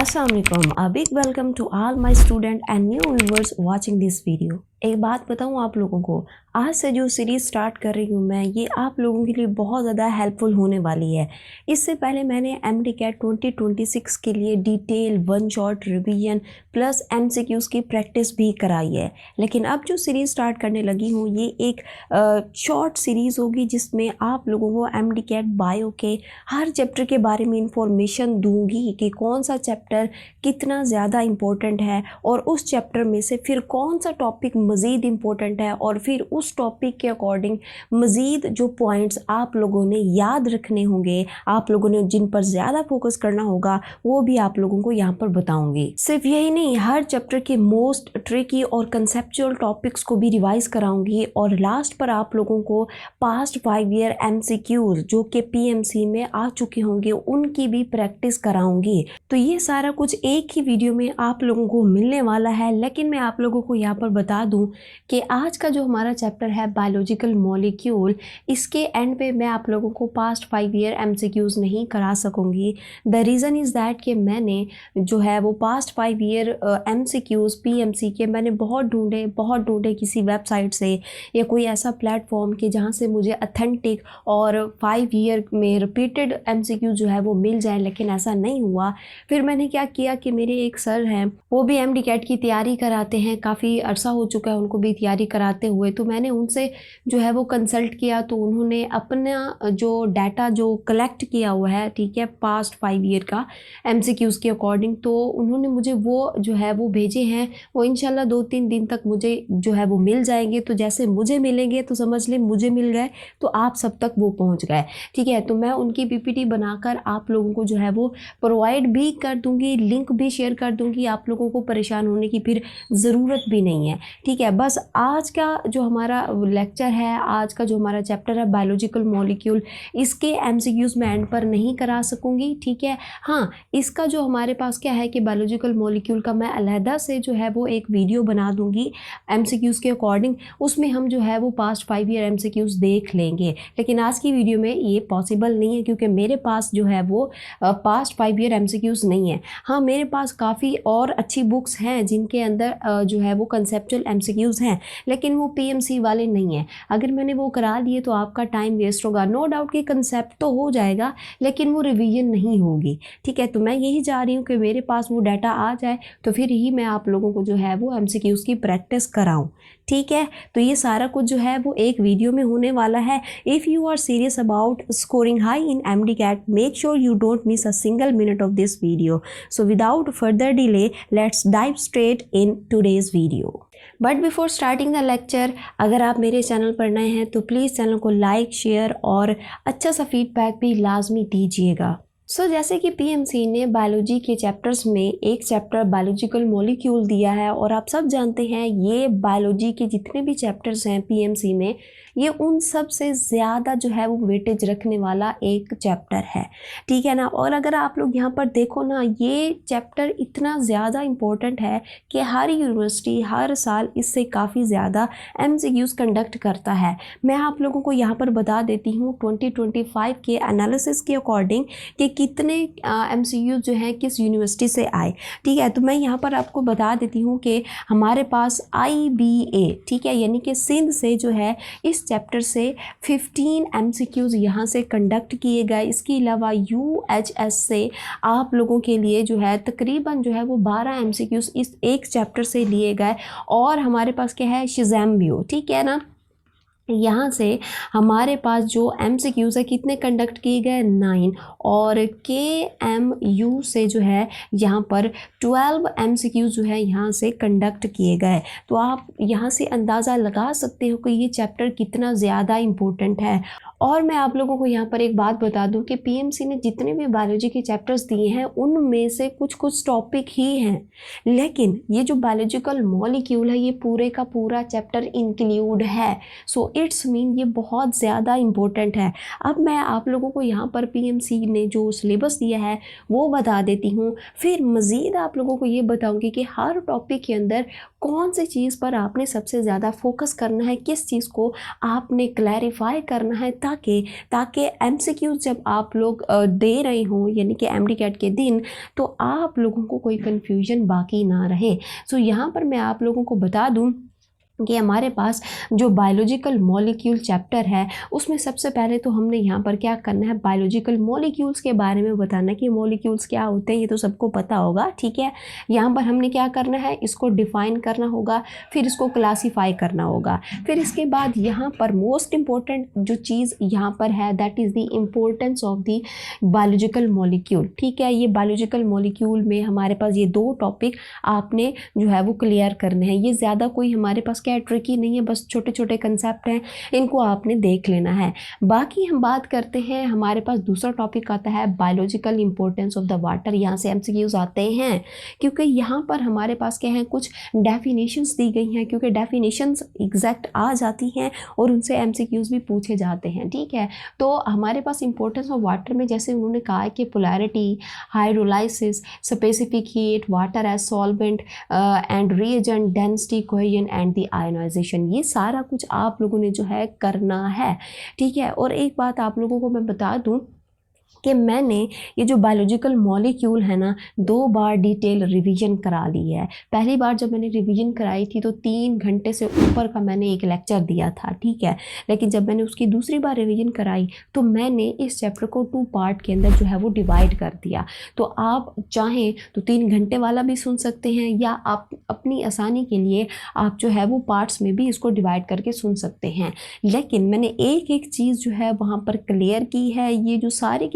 Assalamualaikum. A big welcome to all my student and new viewers watching this video. एक बात बताऊं आप लोगों को, आज से जो सीरीज़ स्टार्ट कर रही हूं मैं, ये आप लोगों के लिए बहुत ज़्यादा हेल्पफुल होने वाली है। इससे पहले मैंने MD-CAT 2026 के लिए detail one shot revision plus MCQs की प्रैक्टिस भी कराई है, लेकिन अब जो सीरीज़ स्टार्ट करने लगी हूँ ये एक शॉर्ट सीरीज़ होगी जिसमें आप लोगों को MD-CAT बायो के हर चैप्टर के बारे में इंफॉर्मेशन दूंगी कि कौन सा चैप्टर कितना ज़्यादा इम्पोर्टेंट है और उस चैप्टर में से फिर कौन सा टॉपिक मज़ीद इम्पोर्टेंट है और फिर उस टॉपिक के अकॉर्डिंग मज़ीद जो पॉइंट्स आप लोगों ने याद रखने होंगे, आप लोगों ने जिन पर ज़्यादा फोकस करना होगा, वो भी आप लोगों को यहाँ पर बताऊंगी। सिर्फ यही नहीं, हर चैप्टर के मोस्ट ट्रिकी और कंसेप्चुअल टॉपिक्स को भी रिवाइज कराऊंगी और लास्ट पर आप लोगों को पास्ट 5 ईयर MCQs जो कि PMC में आ चुके होंगे उनकी भी प्रैक्टिस कराऊंगी। तो ये सारा कुछ एक ही वीडियो में आप लोगों को मिलने वाला है, लेकिन मैं आप लोगों को यहाँ पर बता दूं कि आज का जो हमारा चैप्टर है बायोलॉजिकल मॉलिक्यूल, इसके एंड पे मैं आप लोगों को पास्ट 5 ईयर MCQs नहीं करा सकूंगी। द रीज़न इज़ दैट कि मैंने जो है वो पास्ट 5 ईयर MCQs PMC के मैंने बहुत ढूंढे किसी वेबसाइट से या कोई ऐसा प्लेटफॉर्म के जहाँ से मुझे अथेंटिक और 5 ईयर में रिपीटेड MCQ जो है वो मिल जाए, लेकिन ऐसा नहीं हुआ। फिर मैंने क्या किया कि मेरे एक सर हैं, वो भी MD-CAT की तैयारी कराते हैं, काफ़ी अरसा हो चुका है उनको भी तैयारी कराते हुए, तो मैंने उनसे जो है वो कंसल्ट किया। तो उन्होंने अपना जो डाटा जो कलेक्ट किया हुआ है, ठीक है, पास्ट 5 ईयर का MCQs के अकॉर्डिंग, तो उन्होंने मुझे वो जो है वो भेजे हैं। वो इंशाल्लाह 2-3 दिन तक मुझे जो है वो मिल जाएंगे। तो जैसे मुझे मिलेंगे तो समझ लें मुझे मिल गए तो आप सब तक वो पहुंच गए, ठीक है। तो मैं उनकी PPT बनाकर आप लोगों को जो है वो प्रोवाइड भी कर दूंगी, लिंक भी शेयर कर दूंगी। आप लोगों को परेशान होने की फिर ज़रूरत भी नहीं है, ठीक है। बस आज का जो हमारा लेक्चर है, आज का जो हमारा चैप्टर है बायोलॉजिकल मॉलिक्यूल, इसके MCQs मैं एंड पर नहीं करा सकूंगी, ठीक है। हाँ, इसका जो हमारे पास क्या है कि बायोलॉजिकल मॉलिक्यूल का मैं अलहदा से जो है वो एक वीडियो बना दूंगी MCQs के अकॉर्डिंग, उसमें हम जो है वो पास्ट 5 ईयर MCQs देख लेंगे। लेकिन आज की वीडियो में ये पॉसिबल नहीं है क्योंकि मेरे पास जो है वो पास्ट 5 ईयर MCQs नहीं है। हाँ, मेरे पास काफ़ी और अच्छी बुक्स हैं जिनके अंदर जो है वो कंसेप्चुअल MCQs हैं, लेकिन वो PMC वाले नहीं हैं। अगर मैंने वो करा लिए तो आपका टाइम वेस्ट होगा। नो डाउट कि कंसेप्ट तो हो जाएगा लेकिन वो रिवीजन नहीं होगी, ठीक है। तो मैं यही चाह रही हूँ कि मेरे पास वो डाटा आ जाए तो फिर ही मैं आप लोगों को जो है वो MCQs की प्रैक्टिस कराऊँ, ठीक है। तो ये सारा कुछ जो है वो एक वीडियो में होने वाला है। If you are serious about scoring high in MD-CAT, make sure you don't miss a single minute of this video. So without further delay let's dive straight in today's video. But before starting the lecture, अगर आप मेरे channel पर नए हैं तो please channel को like, share और अच्छा सा फीडबैक भी लाजमी दीजिएगा। जैसे कि PMC ने बायोलॉजी के चैप्टर्स में एक चैप्टर बायोलॉजिकल मॉलिक्यूल दिया है और आप सब जानते हैं ये बायोलॉजी के जितने भी चैप्टर्स हैं PMC में, ये उन सब से ज़्यादा जो है वो वेटेज रखने वाला एक चैप्टर है, ठीक है ना। और अगर आप लोग यहाँ पर देखो ना, ये चैप्टर इतना ज़्यादा इम्पोर्टेंट है कि हर यूनिवर्सिटी हर साल इससे काफ़ी ज़्यादा MCQs कंडक्ट करता है। मैं आप लोगों को यहाँ पर बता देती हूँ 2025 के एनालिसिस के अकॉर्डिंग कि कितने MCQs जो हैं किस यूनिवर्सिटी से आए, ठीक है। तो मैं यहाँ पर आपको बता देती हूँ कि हमारे पास IBA, ठीक है, यानी कि सिंध से जो है इस चैप्टर से 15 MCQs यहाँ से कंडक्ट किए गए। इसके अलावा UHS से आप लोगों के लिए जो है तकरीबन जो है वो 12 MCQs इस एक चैप्टर से लिए गए। और हमारे पास क्या है, शिज़ैम्बियो, ठीक है ना, यहाँ से हमारे पास जो MCQs है कितने कंडक्ट किए गए, 9। और KMU से जो है यहाँ पर 12 MCQs जो है यहाँ से कंडक्ट किए गए। तो आप यहाँ से अंदाज़ा लगा सकते हो कि ये चैप्टर कितना ज़्यादा इम्पोर्टेंट है। और मैं आप लोगों को यहाँ पर एक बात बता दूँ कि PMC ने जितने भी बायोलॉजी के चैप्टर्स दिए हैं उनमें से कुछ टॉपिक ही हैं, लेकिन ये जो बायोलॉजिकल मॉलिक्यूल है ये पूरे का पूरा चैप्टर इंक्लूड है। सो इट्स मीन ये बहुत ज़्यादा इम्पोर्टेंट है। अब मैं आप लोगों को यहाँ पर पीएमसी ने जो सिलेबस दिया है वो बता देती हूँ, फिर मज़ीद आप लोगों को ये बताऊँगी कि हर टॉपिक के अंदर कौन सी चीज़ पर आपने सबसे ज़्यादा फोकस करना है, किस चीज़ को आपने क्लैरिफाई करना है, ताकि एमसीक्यूज़ जब आप लोग दे रहे हों यानी कि एमडी कैट के दिन, तो आप लोगों को कोई कन्फ्यूजन बाकी ना रहे। सो यहाँ पर मैं आप लोगों को बता दूँ कि हमारे पास जो बायोलॉजिकल मॉलिक्यूल चैप्टर है उसमें सबसे पहले तो हमने यहाँ पर क्या करना है, बायोलॉजिकल मॉलिक्यूल्स के बारे में बताना कि मॉलिक्यूल्स क्या होते हैं, ये तो सबको पता होगा, ठीक है। यहाँ पर हमने क्या करना है, इसको डिफ़ाइन करना होगा, फिर इसको क्लासीफाई करना होगा। फिर इसके बाद यहाँ पर मोस्ट इम्पॉर्टेंट जो चीज़ यहाँ पर है that is the importance of the biological molecule, ठीक है। ये बायोलॉजिकल मॉलिक्यूल में हमारे पास ये 2 टॉपिक आपने जो है वो क्लियर करने हैं। ये ज़्यादा कोई हमारे पास ट्रिकी नहीं है, बस छोटे छोटे कंसेप्ट हैं, इनको आपने देख लेना है। बाकी हम बात करते हैं, हमारे पास दूसरा टॉपिक आता है biological importance of the water. यहाँ से एमसीक्यूज आते हैं क्योंकि यहाँ पर हमारे पास क्या है, कुछ डेफिनेशंस दी गई हैं, क्योंकि डेफिनेशंस एग्जैक्ट आ जाती हैं और उनसे एमसीक्यूज भी पूछे जाते हैं, ठीक है। तो हमारे पास इंपॉर्टेंस ऑफ वाटर में जैसे उन्होंने कहा है कि polarity, hydrolysis, specific heat, water as solvent and reagent, density, cohesion and the ionization, ये सारा कुछ आप लोगों ने जो है करना है, ठीक है। और एक बात आप लोगों को मैं बता दूं कि मैंने ये जो बायोलॉजिकल मॉलिक्यूल है ना 2 बार डिटेल रिवीजन करा ली है। पहली बार जब मैंने रिवीजन कराई थी तो 3 घंटे से ऊपर का मैंने एक लेक्चर दिया था, ठीक है। लेकिन जब मैंने उसकी दूसरी बार रिवीजन कराई तो मैंने इस चैप्टर को 2 पार्ट के अंदर जो है वो डिवाइड कर दिया। तो आप चाहें तो 3 घंटे वाला भी सुन सकते हैं, या आप अपनी आसानी के लिए आप जो है वो पार्ट्स में भी इसको डिवाइड करके सुन सकते हैं। लेकिन मैंने एक एक चीज़ जो है वहाँ पर क्लियर की है। ये जो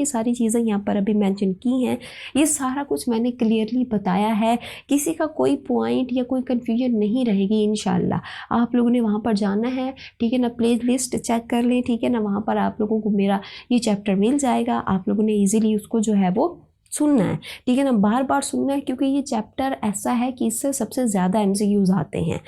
सारी चीज़ें यहाँ पर अभी मेंशन की हैं, ये सारा कुछ मैंने क्लियरली बताया है, किसी का कोई पॉइंट या कोई कन्फ्यूजन नहीं रहेगी इंशाल्लाह। आप लोगों ने वहाँ पर जाना है, ठीक है ना, प्ले लिस्ट चेक कर लें, ठीक है ना, वहाँ पर आप लोगों को मेरा ये चैप्टर मिल जाएगा, आप लोगों ने ईजिली उसको जो है वो सुनना है, ठीक है ना, बार बार सुनना है, क्योंकि ये चैप्टर ऐसा है कि इससे सबसे ज़्यादा एमसीक्यूज आते हैं,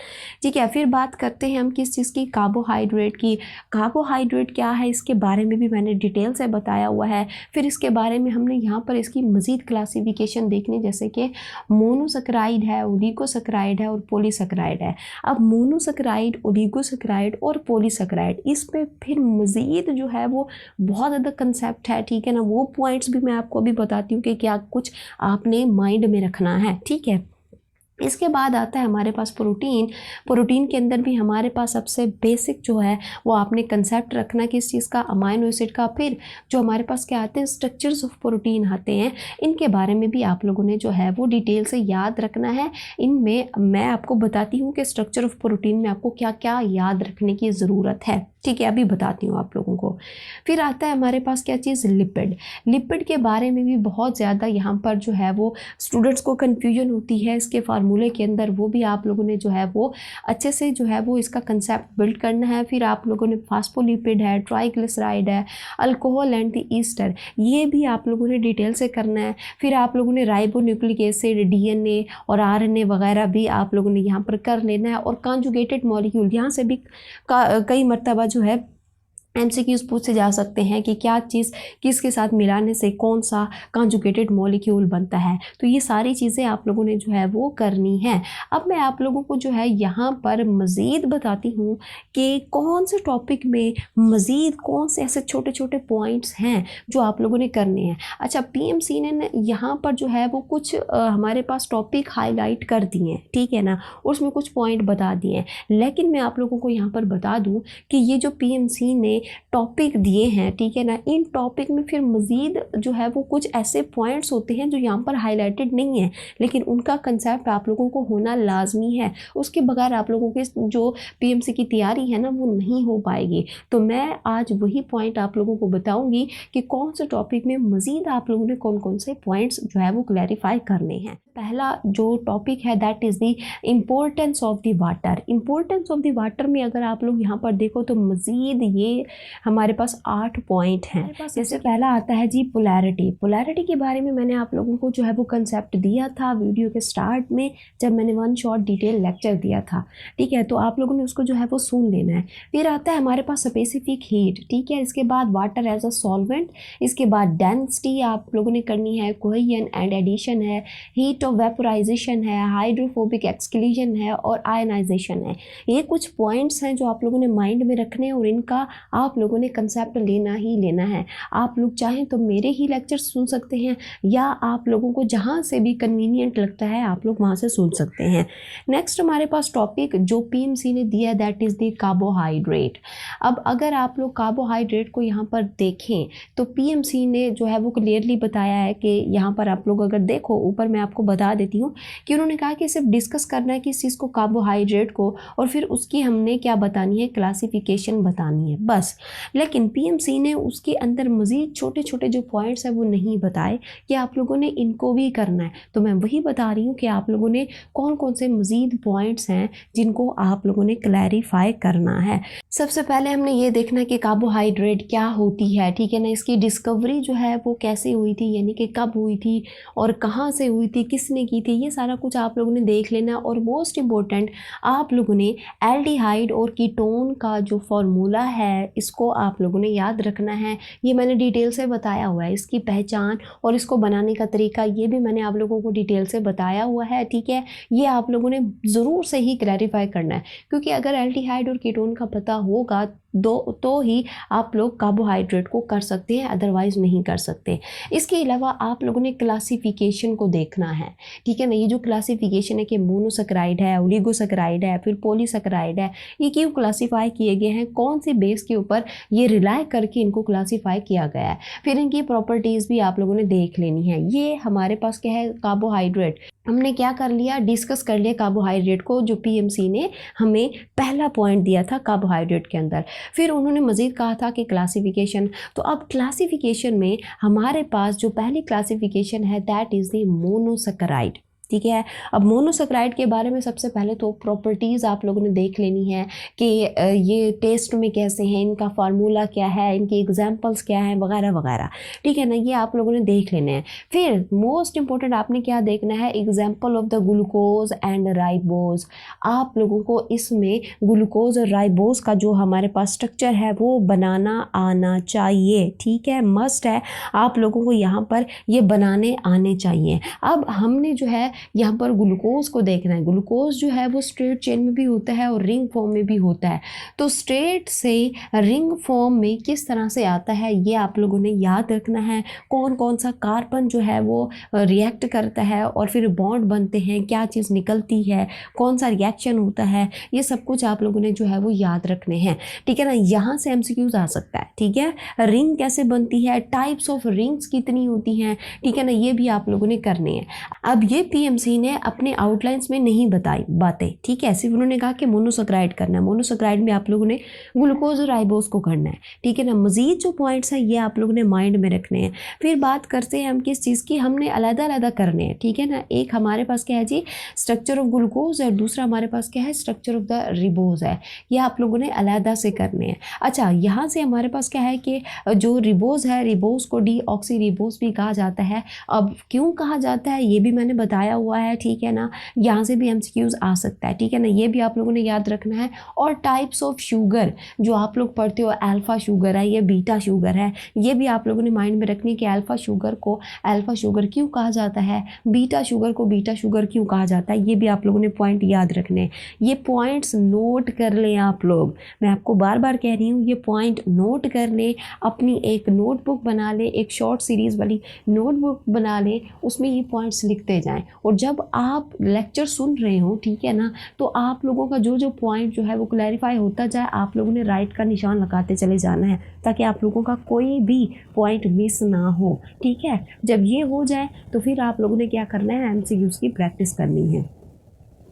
ठीक है। फिर बात करते हैं हम किस चीज़ की, कार्बोहाइड्रेट की। कार्बोहाइड्रेट क्या है इसके बारे में भी मैंने डिटेल से बताया हुआ है। फिर इसके बारे में हमने यहाँ पर इसकी मज़ीद क्लासिफिकेशन देखनी, जैसे कि मोनोसैकेराइड है, ओलिगोसैकेराइड है और पॉलीसैकेराइड है। अब मोनोसैकेराइड, ओलिगोसैकेराइड और पॉलीसैकेराइड, इसमें फिर मज़ीद जो है वो बहुत ज़्यादा कंसेप्ट है, ठीक है ना। वो पॉइंट्स भी मैं आपको अभी बताती हूँ कि क्या कुछ आपने माइंड में रखना है, ठीक है। इसके बाद आता है हमारे पास प्रोटीन। प्रोटीन के अंदर भी हमारे पास सबसे बेसिक जो है वो आपने कंसेप्ट रखना किस चीज़ का, अमाइनो एसिड का। फिर जो हमारे पास क्या आते हैं, स्ट्रक्चर्स ऑफ प्रोटीन आते हैं, इनके बारे में भी आप लोगों ने जो है वो डिटेल से याद रखना है। इनमें मैं आपको बताती हूँ कि स्ट्रक्चर ऑफ प्रोटीन में आपको क्या क्या याद रखने की ज़रूरत है, ठीक है, अभी बताती हूँ आप लोगों को। फिर आता है हमारे पास क्या चीज़, लिपिड। लिपिड के बारे में भी बहुत ज़्यादा यहाँ पर जो है वो स्टूडेंट्स को कन्फ्यूजन होती है इसके फार्मूले के अंदर, वो भी आप लोगों ने जो है वो अच्छे से जो है वो इसका कंसेप्ट बिल्ड करना है। फिर आप लोगों ने फास्फोलिपिड है, ट्राइग्लिसराइड है, अल्कोहल एंड द ईस्टर, ये भी आप लोगों ने डिटेल से करना है। फिर आप लोगों ने राइबोन्यूक्लिक एसिड, डीएनए और आरएनए वगैरह भी आप लोगों ने यहाँ पर कर लेना है। और कॉन्जुगेटेड मॉलिक्यूल, यहाँ से भी कई मरतबा जो है एमसीक्यूज पूछे जा सकते हैं कि क्या चीज़ किसके साथ मिलाने से कौन सा कॉन्जुगेटेड मॉलिक्यूल बनता है। तो ये सारी चीज़ें आप लोगों ने जो है वो करनी है। अब मैं आप लोगों को जो है यहाँ पर मज़ीद बताती हूँ कि कौन से टॉपिक में मज़ीद कौन से ऐसे छोटे छोटे पॉइंट्स हैं जो आप लोगों ने करने हैं। अच्छा, पीएमसी ने यहाँ पर जो है वो कुछ हमारे पास टॉपिक हाईलाइट कर दिए हैं, ठीक है ना, उसमें कुछ पॉइंट बता दिए हैं। लेकिन मैं आप लोगों को यहाँ पर बता दूँ कि ये जो पीएमसी ने टॉपिक दिए हैं, ठीक है ना, इन टॉपिक में फिर मज़ीद जो है वो कुछ ऐसे पॉइंट्स होते हैं जो यहाँ पर हाईलाइटेड नहीं है, लेकिन उनका कंसेप्ट आप लोगों को होना लाजमी है। उसके बगैर आप लोगों की जो पीएमसी की तैयारी है ना वो नहीं हो पाएगी। तो मैं आज वही पॉइंट आप लोगों को बताऊंगी कि कौन से टॉपिक में मज़ीद आप लोगों ने कौन कौन से पॉइंट्स जो है वो क्लैरिफाई करने हैं। पहला जो टॉपिक है that is the importance of the water. Importance of the water में अगर आप लोग यहाँ पर देखो तो मज़ीद ये हमारे पास 8 पॉइंट हैं। जैसे पहला आता है जी पोलैरिटी। पोलैरिटी के बारे में मैंने आप लोगों को जो है वो कंसेप्ट दिया था वीडियो के स्टार्ट में, जब मैंने वन शॉट डिटेल लेक्चर दिया था, ठीक है, तो आप लोगों ने उसको जो है वो सुन लेना है। फिर आता है हमारे पास स्पेसिफिक हीट, ठीक है, इसके बाद वाटर एज अ सॉल्वेंट, इसके बाद डेंसिटी आप लोगों ने करनी है, कोहेजन एंड एडिशन है, हीट ऑफ वेपोराइजेशन है, हाइड्रोफोबिक एक्सक्लूजन है और आयनाइजेशन है। ये कुछ पॉइंट्स हैं जो आप लोगों ने माइंड में रखने हैं और इनका आप लोगों ने कंसेप्ट लेना ही लेना है। आप लोग चाहें तो मेरे ही लेक्चर सुन सकते हैं या आप लोगों को जहाँ से भी कन्वीनियंट लगता है आप लोग वहाँ से सुन सकते हैं। नेक्स्ट हमारे पास टॉपिक जो पीएमसी ने दिया दैट इज़ द कार्बोहाइड्रेट। अब अगर आप लोग कार्बोहाइड्रेट को यहाँ पर देखें तो पीएमसी ने जो है वो क्लियरली बताया है कि यहाँ पर आप लोग अगर देखो, ऊपर मैं आपको बता देती हूँ कि उन्होंने कहा कि सिर्फ डिस्कस करना है कि इस चीज़ को कार्बोहाइड्रेट को, और फिर उसकी हमने क्या बतानी है, क्लासिफिकेशन बतानी है बस। लेकिन पीएमसी ने उसके अंदर मज़ीद छोटे छोटे जो पॉइंट्स हैं वो नहीं बताए कि आप लोगों ने इनको भी करना है। तो मैं वही बता रही हूँ कि आप लोगों ने कौन कौन से मज़ीद पॉइंट्स हैं जिनको आप लोगों ने क्लैरिफाई करना है। सबसे पहले हमने ये देखना है कि कार्बोहाइड्रेट क्या होती है, ठीक है ना, इसकी डिस्कवरी जो है वो कैसे हुई थी, यानी कि कब हुई थी और कहाँ से हुई थी, किसने की थी, ये सारा कुछ आप लोगों ने देख लेना। और मोस्ट इम्पोर्टेंट आप लोगों ने एल्डिहाइड और कीटोन का जो फॉर्मूला है इसको आप लोगों ने याद रखना है। ये मैंने डिटेल से बताया हुआ है, इसकी पहचान और इसको बनाने का तरीका ये भी मैंने आप लोगों को डिटेल से बताया हुआ है, ठीक है। ये आप लोगों ने ज़रूर से ही क्लैरिफाई करना है, क्योंकि अगर एल्डिहाइड और कीटोन का पता होगा तो ही आप लोग कार्बोहाइड्रेट को कर सकते हैं, अदरवाइज़ नहीं कर सकते। इसके अलावा आप लोगों ने क्लासिफिकेशन को देखना है, ठीक है ना। ये जो क्लासिफिकेशन है कि मोनोसैकेराइड है, ओलिगोसैकेराइड है, फिर पॉलीसैकेराइड है, ये क्यों क्लासीफाई किए गए हैं, कौन सी बेस के ऊपर ये रिलाई करके इनको क्लासीफाई किया गया है, फिर इनकी प्रॉपर्टीज़ भी आप लोगों ने देख लेनी है। ये हमारे पास क्या है, कार्बोहाइड्रेट। हमने क्या कर लिया, डिस्कस कर लिया कार्बोहाइड्रेट को, जो पीएमसी ने हमें पहला पॉइंट दिया था कार्बोहाइड्रेट के अंदर। फिर उन्होंने मज़ीद कहा था कि क्लासिफिकेशन। तो अब क्लासिफिकेशन में हमारे पास जो पहली क्लासिफिकेशन है दैट इज़ द मोनोसैकेराइड, ठीक है। अब मोनोसैकेराइड के बारे में सबसे पहले तो प्रॉपर्टीज़ आप लोगों ने देख लेनी है कि ये टेस्ट में कैसे हैं, इनका फार्मूला क्या है, इनके एग्जांपल्स क्या हैं, वगैरह वगैरह, ठीक है ना, ये आप लोगों ने देख लेने हैं। फिर मोस्ट इंपॉर्टेंट आपने क्या देखना है, example of the glucose and ribose. आप लोगों को इसमें ग्लूकोज और राइबोज का जो हमारे पास स्ट्रक्चर है वो बनाना आना चाहिए, ठीक है, मस्ट है, आप लोगों को यहाँ पर ये बनाने आने चाहिए। अब हमने जो है यहाँ पर ग्लूकोज को देखना है। ग्लूकोज जो है वो स्ट्रेट चेन में भी होता है और रिंग फॉर्म में भी होता है। तो स्ट्रेट से रिंग फॉर्म में किस तरह से आता है ये आप लोगों ने याद रखना है। कौन कौन सा कार्बन जो है वो रिएक्ट करता है और फिर बॉन्ड बनते हैं, क्या चीज़ निकलती है, कौन सा रिएक्शन होता है, ये सब कुछ आप लोगों ने जो है वो याद रखने हैं, ठीक है ना। यहाँ से एमसीक्यूज आ सकता है, ठीक है। रिंग कैसे बनती है, टाइप्स ऑफ रिंग्स कितनी होती हैं, ठीक है ना, ये भी आप लोगों ने करने हैं। अब ये पीएमसी ने अपने आउटलाइंस में नहीं बताई बातें, ठीक है, सिर्फ उन्होंने कहा कि मोनोसैकेराइड करना है। मोनोसैकेराइड में आप लोगों ने ग्लूकोज और राइबोज को करना है, ठीक है ना। मजीद जो पॉइंट्स हैं ये आप लोगों ने माइंड में रखने हैं। फिर बात करते हैं हम किस चीज़ की, हमने अलग अलग करने हैं, ठीक है ना। एक हमारे पास क्या है जी, स्ट्रक्चर ऑफ ग्लूकोज है, दूसरा हमारे पास क्या है, स्ट्रक्चर ऑफ द रिबोज है। ये आप लोगों ने अलग से करने हैं। अच्छा, यहाँ से हमारे पास क्या है कि जो रिबोज है, रिबोज को डीऑक्सी रिबोज भी कहा जाता है। अब क्यों कहा जाता है ये भी मैंने बताया हुआ है, ठीक है ना। यहाँ से भी एमसीक्यूज आ सकता है, ठीक है ना, ये भी आप लोगों ने याद रखना है। और टाइप्स ऑफ शुगर जो आप लोग पढ़ते हो, अल्फा शुगर है, ये बीटा शुगर है, ये भी आप लोगों ने माइंड में रखनी है कि अल्फा शुगर को अल्फा शुगर क्यों कहा जाता है, बीटा शुगर को बीटा शुगर क्यों कहा जाता है, ये भी आप लोगों ने पॉइंट याद रखने हैं। ये पॉइंट्स नोट कर लें आप लोग, मैं आपको बार बार कह रही हूँ, ये पॉइंट नोट कर लें, अपनी एक नोटबुक बना लें, एक शॉर्ट सीरीज़ वाली नोटबुक बना लें, उसमें ये पॉइंट्स लिखते जाएं। और जब आप लेक्चर सुन रहे हो, ठीक है ना, तो आप लोगों का जो जो पॉइंट जो है वो क्लैरिफाई होता जाए, आप लोगों ने राइट का निशान लगाते चले जाना है, ताकि आप लोगों का कोई भी पॉइंट मिस ना हो, ठीक है। जब ये हो जाए तो फिर आप लोगों ने क्या करना है, एमसीक्यूज़ की प्रैक्टिस करनी है।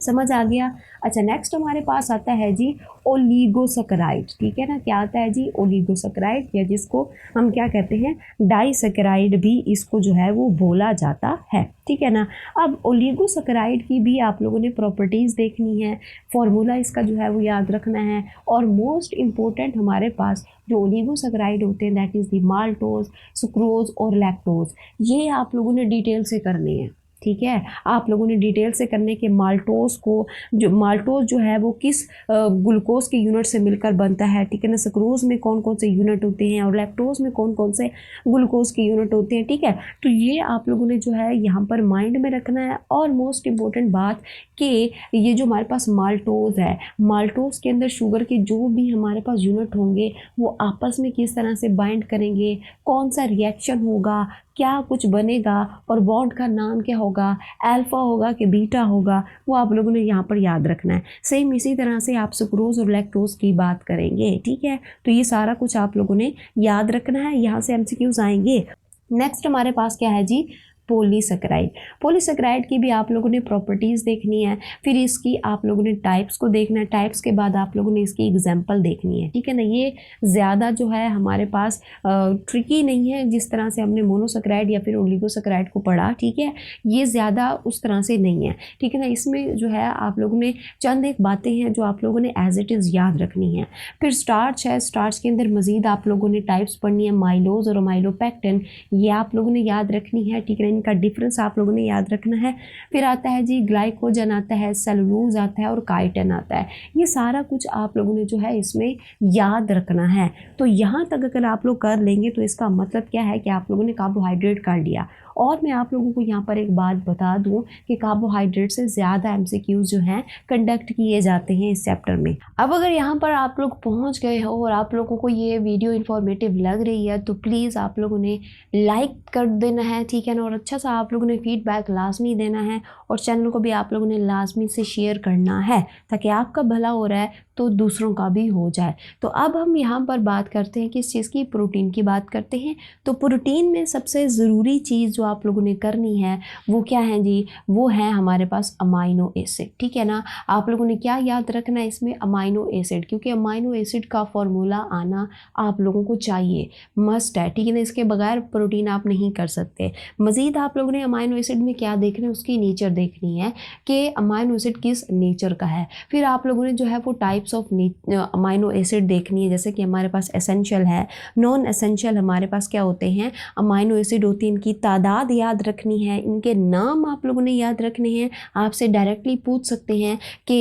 समझ आ गया। अच्छा, नेक्स्ट हमारे पास आता है जी ओलिगोसैकेराइड, ठीक है ना। क्या आता है जी ओलिगोसैकेराइड, या जिसको हम क्या कहते हैं डाइसैकेराइड भी इसको जो है वो बोला जाता है, ठीक है ना। अब ओलिगोसैकेराइड की भी आप लोगों ने प्रॉपर्टीज़ देखनी है, फॉर्मूला इसका जो है वो याद रखना है, और मोस्ट इम्पोर्टेंट हमारे पास जो ओलिगोसैकेराइड होते हैं that is the maltose, sucrose और लैक्टोज, ये आप लोगों ने डिटेल से करने हैं, ठीक है। आप लोगों ने डिटेल से करने के माल्टोज को, जो माल्टोज जो है वो किस ग्लूकोज के यूनिट से मिलकर बनता है, ठीक है ना। सक्रोज में कौन कौन से यूनिट होते हैं और लैक्टोज में कौन कौन से ग्लूकोज के यूनिट होते हैं, ठीक है। तो ये आप लोगों ने जो है यहाँ पर माइंड में रखना है। और मोस्ट इम्पोर्टेंट बात कि ये जो हमारे पास माल्टोज है, माल्टोज के अंदर शुगर के जो भी हमारे पास यूनिट होंगे वो आपस में किस तरह से बाइंड करेंगे, कौन सा रिएक्शन होगा, क्या कुछ बनेगा, और बॉन्ड का नाम क्या होगा, अल्फा होगा कि बीटा होगा, वो आप लोगों ने यहाँ पर याद रखना है। सेम इसी तरह से आप सुक्रोज और लैक्टोज की बात करेंगे, ठीक है। तो ये सारा कुछ आप लोगों ने याद रखना है, यहाँ से एमसीक्यूज आएंगे। नेक्स्ट हमारे पास क्या है जी पॉलीसैकेराइड। पॉलीसैकेराइड की भी आप लोगों ने प्रॉपर्टीज़ देखनी है, फिर इसकी आप लोगों ने टाइप्स को देखना है, टाइप्स के बाद आप लोगों ने इसकी एग्जांपल देखनी है, ठीक है ना। ये ज़्यादा जो है हमारे पास ट्रिकी नहीं है जिस तरह से हमने मोनोसैकेराइड या फिर ओलिगोसैकेराइड को पढ़ा, ठीक है। ये ज़्यादा उस तरह से नहीं है, ठीक है ना। इसमें जो है आप लोगों ने चंद एक बातें हैं जो आप लोगों ने एज इट इज़ याद रखनी है। फिर स्टार्च है, स्टार्च के अंदर मज़ीद आप लोगों ने टाइप्स पढ़नी है, माइलोज और माइलोपेक्टिन, ये आप लोगों ने याद रखनी है, ठीक है। इनका डिफरेंस आप लोगों ने याद रखना है। फिर आता है जी ग्लाइकोजन आता है, सेलुलोज आता है और काइटिन आता है। ये सारा कुछ आप लोगों ने जो है इसमें याद रखना है। तो यहाँ तक अगर आप लोग कर लेंगे तो इसका मतलब क्या है कि आप लोगों ने कार्बोहाइड्रेट कर लिया। और मैं आप लोगों को यहाँ पर एक बात बता दूँ कि कार्बोहाइड्रेट से ज़्यादा एमसीक्यूज जो हैं कंडक्ट किए जाते हैं इस चैप्टर में। अब अगर यहाँ पर आप लोग पहुँच गए हो और आप लोगों को ये वीडियो इन्फॉर्मेटिव लग रही है तो प्लीज़ आप लोगों ने लाइक कर देना है, ठीक है ना। और अच्छा सा आप लोगों ने फीडबैक लाजमी देना है, और चैनल को भी आप लोगों ने लाजमी से शेयर करना है ताकि आपका भला हो रहा है तो दूसरों का भी हो जाए। तो अब हम यहाँ पर बात करते हैं किस चीज़ की, प्रोटीन की बात करते हैं। तो प्रोटीन में सबसे ज़रूरी चीज़ जो आप लोगों ने करनी है वो क्या है जी, वो है हमारे पास अमाइनो एसिड, ठीक है ना। आप लोगों ने क्या याद रखना है इसमें, अमाइनो एसिड, क्योंकि अमाइनो एसिड का फॉर्मूला आना आप लोगों को चाहिए, मस्ट है, ठीक है ना। इसके बगैर प्रोटीन आप नहीं कर सकते। मज़ीद आप लोगों ने अमाइनो एसिड में क्या देखना है, उसकी नेचर देखनी है कि अमाइनो एसिड किस नेचर का है। फिर आप लोगों ने जो है वो टाइप्स ऑफ अमाइनो एसिड देखनी है, जैसे कि हमारे पास एसेंशियल है, नॉन एसेंशियल हमारे पास क्या होते हैं अमाइनो एसिड होती है। इनकी तादाद याद रखनी है, इनके नाम आप लोगों ने याद रखने हैं। आपसे डायरेक्टली पूछ सकते हैं कि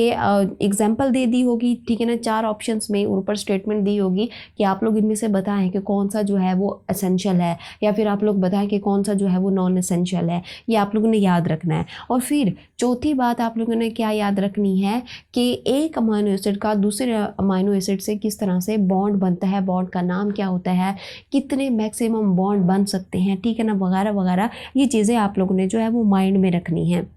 एग्जाम्पल दे दी होगी, ठीक है ना, 4 ऑप्शंस में ऊपर स्टेटमेंट दी होगी कि आप लोग इनमें से बताएं कि कौन सा जो है वो एसेंशियल है, या फिर आप लोग बताएं कि कौन सा जो है वो नॉन एसेंशियल है। ये आप लोगों ने याद रखना है। और फिर चौथी बात आप लोगों ने क्या याद रखनी है कि एक अमाइनो एसिड का दूसरे अमाइनो एसिड से किस तरह से बॉन्ड बनता है, बॉन्ड का नाम क्या होता है, कितने मैक्सिमम बॉन्ड बन सकते हैं, ठीक है ना, वगैरह वगैरह। ये चीज़ें आप लोगों ने जो है वो माइंड में रखनी है,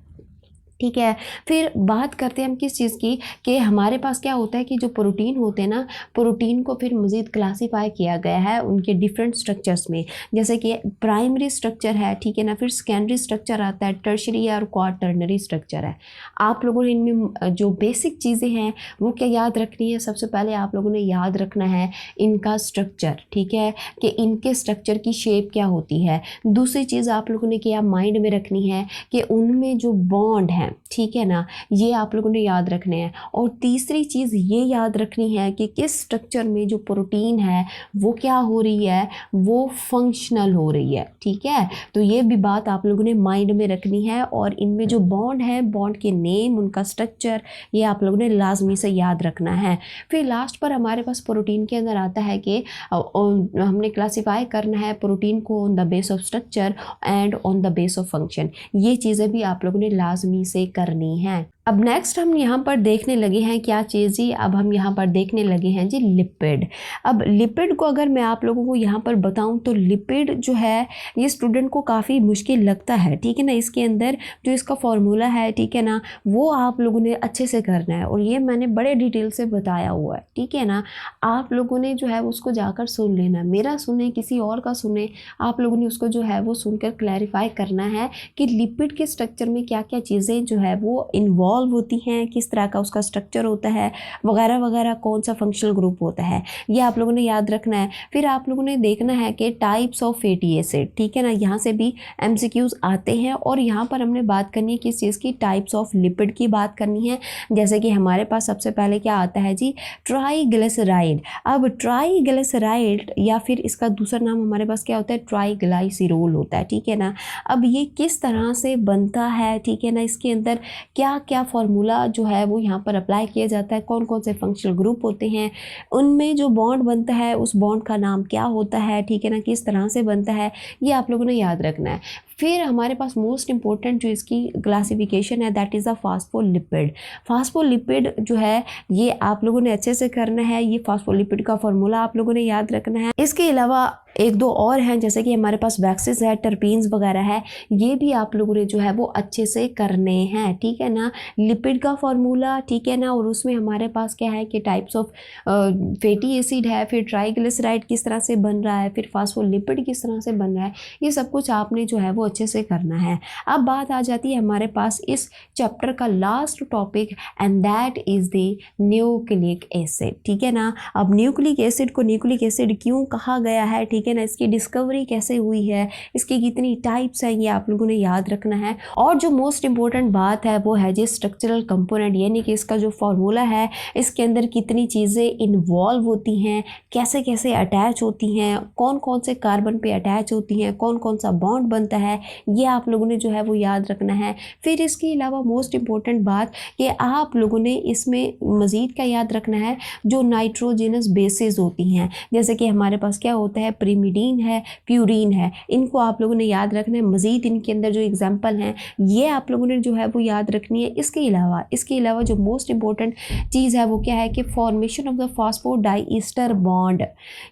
ठीक है। फिर बात करते हैं हम किस चीज़ की कि हमारे पास क्या होता है कि जो प्रोटीन होते हैं ना, प्रोटीन को फिर मज़ीद क्लासीफाई किया गया है उनके डिफरेंट स्ट्रक्चर्स में, जैसे कि प्राइमरी स्ट्रक्चर है, ठीक है ना, फिर सेकेंडरी स्ट्रक्चर आता है, टर्शरी और क्वाटर्नरी स्ट्रक्चर है। आप लोगों ने इनमें जो बेसिक चीज़ें हैं वो क्या याद रखनी है, सबसे पहले आप लोगों ने याद रखना है इनका स्ट्रक्चर, ठीक है, कि इनके स्ट्रक्चर की शेप क्या होती है। दूसरी चीज़ आप लोगों ने क्या माइंड में रखनी है कि उनमें जो बॉन्ड है, ठीक है ना, ये आप लोगों ने याद रखने हैं। और तीसरी चीज़ ये याद रखनी है कि किस स्ट्रक्चर में जो प्रोटीन है वो क्या हो रही है, वो फंक्शनल हो रही है, ठीक है। तो ये भी बात आप लोगों ने माइंड में रखनी है। और इनमें जो बॉन्ड है, बॉन्ड के नेम, उनका स्ट्रक्चर, ये आप लोगों ने लाजमी से याद रखना है। फिर लास्ट पर हमारे पास प्रोटीन के अंदर आता है कि हमने क्लासीफाई करना है प्रोटीन को on the base of structure and on the base of function. ये चीज़ें भी आप लोगों ने लाजमी से करनी है। अब नेक्स्ट हम यहाँ पर देखने लगे हैं क्या चीज़ जी, अब हम यहाँ पर देखने लगे हैं जी लिपिड। अब लिपिड को अगर मैं आप लोगों को यहाँ पर बताऊँ तो लिपिड जो है ये स्टूडेंट को काफ़ी मुश्किल लगता है, ठीक है ना। इसके अंदर जो इसका फॉर्मूला है, ठीक है ना, वो आप लोगों ने अच्छे से करना है, और ये मैंने बड़े डिटेल से बताया हुआ है, ठीक है ना। आप लोगों ने जो है उसको जाकर सुन लेना, मेरा सुने किसी और का सुने, आप लोगों ने उसको जो है वो सुनकर क्लैरिफाई करना है कि लिपिड के स्ट्रक्चर में क्या क्या चीज़ें जो है वो इन्वॉल्व इन्वॉल्व होती हैं, किस तरह का उसका स्ट्रक्चर होता है वगैरह वगैरह, कौन सा फंक्शनल ग्रुप होता है, ये आप लोगों ने याद रखना है। फिर आप लोगों ने देखना है कि टाइप्स ऑफ फैटी एसिड, ठीक है ना, यहाँ से भी एमसीक्यूज आते हैं। और यहाँ पर हमने बात करनी है किस चीज़ की, टाइप्स ऑफ लिपिड की बात करनी है। जैसे कि हमारे पास सबसे पहले क्या आता है जी, ट्राइग्लिसराइड। अब ट्राइग्लिसराइड या फिर इसका दूसरा नाम हमारे पास क्या होता है, ट्राइग्लाइसिरोल होता है, ठीक है ना। अब ये किस तरह से बनता है, ठीक है ना, इसके अंदर क्या क्या फॉर्मूला जो है वो यहाँ पर अप्लाई किया जाता है, कौन कौन से फंक्शनल ग्रुप होते हैं, उनमें जो बॉन्ड बनता है उस बॉन्ड का नाम क्या होता है, ठीक है ना, किस तरह से बनता है, ये आप लोगों ने याद रखना है। फिर हमारे पास मोस्ट इंपॉर्टेंट जो इसकी क्लासिफिकेशन है that is a phospholipid. Phospholipid जो है ये आप लोगों ने अच्छे से करना है, ये फास्फोलिपिड का फॉर्मूला आप लोगों ने याद रखना है। इसके अलावा एक दो और हैं, जैसे कि हमारे पास वैक्सेस है, टर्पीन्स वगैरह है, ये भी आप लोगों ने जो है वो अच्छे से करने हैं, ठीक है ना। लिपिड का फॉर्मूला, ठीक है ना, और उसमें हमारे पास क्या है कि टाइप्स ऑफ फैटी एसिड है, फिर ट्राइग्लिसराइड किस तरह से बन रहा है, फिर फास्फोलिपिड किस तरह से बन रहा है, ये सब कुछ आपने जो है वो अच्छे से करना है। अब बात आ जाती है हमारे पास इस चैप्टर का last topic and that is the nucleic acid, ठीक है ना। अब न्यूक्लिक एसिड को न्यूक्लिक एसिड क्यों कहा गया है, ठीक है ना, इसकी डिस्कवरी कैसे हुई है, इसकी कितनी टाइप्स हैं, ये आप लोगों ने याद रखना है। और जो मोस्ट इंपॉर्टेंट बात है वो है जी स्ट्रक्चरल कंपोनेंट, यानी कि इसका जो फॉर्मूला है, इसके अंदर कितनी चीज़ें इन्वॉल्व होती हैं, कैसे कैसे अटैच होती हैं, कौन कौन से कार्बन पे अटैच होती हैं, कौन कौन सा बॉन्ड बनता है, ये आप लोगों ने जो है वो याद रखना है। फिर इसके अलावा मोस्ट इंपॉर्टेंट बात कि आप लोगों ने इसमें मज़ीद क्या याद रखना है, जो नाइट्रोजनस बेसिस होती हैं, जैसे कि हमारे पास क्या होता है, प्रिमिडीन है, प्यूरीन है, इनको आप लोगों ने याद रखना है। मज़ीद इनके अंदर जो एग्जाम्पल हैं ये आप लोगों ने जो है वो याद रखनी है। इसके अलावा जो मोस्ट इंपॉर्टेंट चीज़ है वो क्या है कि formation of the phosphodiester bond,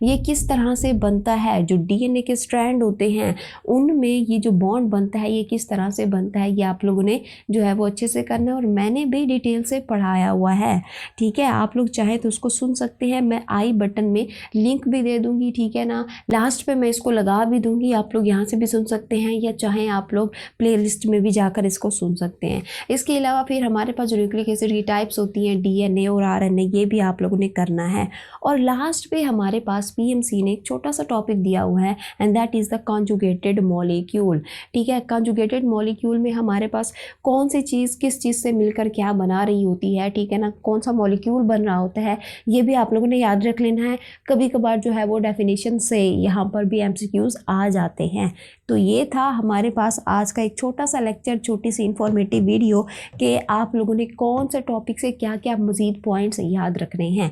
ये किस तरह से बनता है, जो डीएनए के स्ट्रैंड होते हैं उनमें ये जो बॉन्ड बनता है ये किस तरह से बनता है, ये आप लोगों ने जो है वो अच्छे से करना है। और मैंने भी डिटेल से पढ़ाया हुआ है, ठीक है, आप लोग चाहे तो उसको सुन सकते हैं, मैं आई बटन में लिंक भी दे दूंगी, ठीक है ना, लास्ट पे मैं इसको लगा भी दूंगी, आप लोग यहाँ से भी सुन सकते हैं या चाहें आप लोग प्लेलिस्ट में भी जाकर इसको सुन सकते हैं। इसके अलावा फिर हमारे पास जो न्यूक्लिक एसिड की टाइप्स होती हैं, डीएनए और आरएनए, ये भी आप लोगों ने करना है। और लास्ट पे हमारे पास पीएमसी ने एक छोटा सा टॉपिक दिया हुआ है and that is the conjugated molecule, ठीक है। कॉन्जुगेटेड मॉलिक्यूल में हमारे पास कौन सी चीज़ किस चीज़ से मिलकर क्या बना रही होती है, ठीक है ना, कौन सा मॉलिक्यूल बन रहा होता है, ये भी आप लोगों ने याद रख लेना है। कभी कभार जो है वो डेफिनेशन से यहाँ पर भी एमसीक्यूज आ जाते हैं। तो ये था हमारे पास आज का एक छोटा सा लेक्चर, छोटी सी इंफॉर्मेटिव वीडियो कि आप लोगों ने कौन से टॉपिक से क्या क्या मज़ीद पॉइंट्स याद रखने हैं।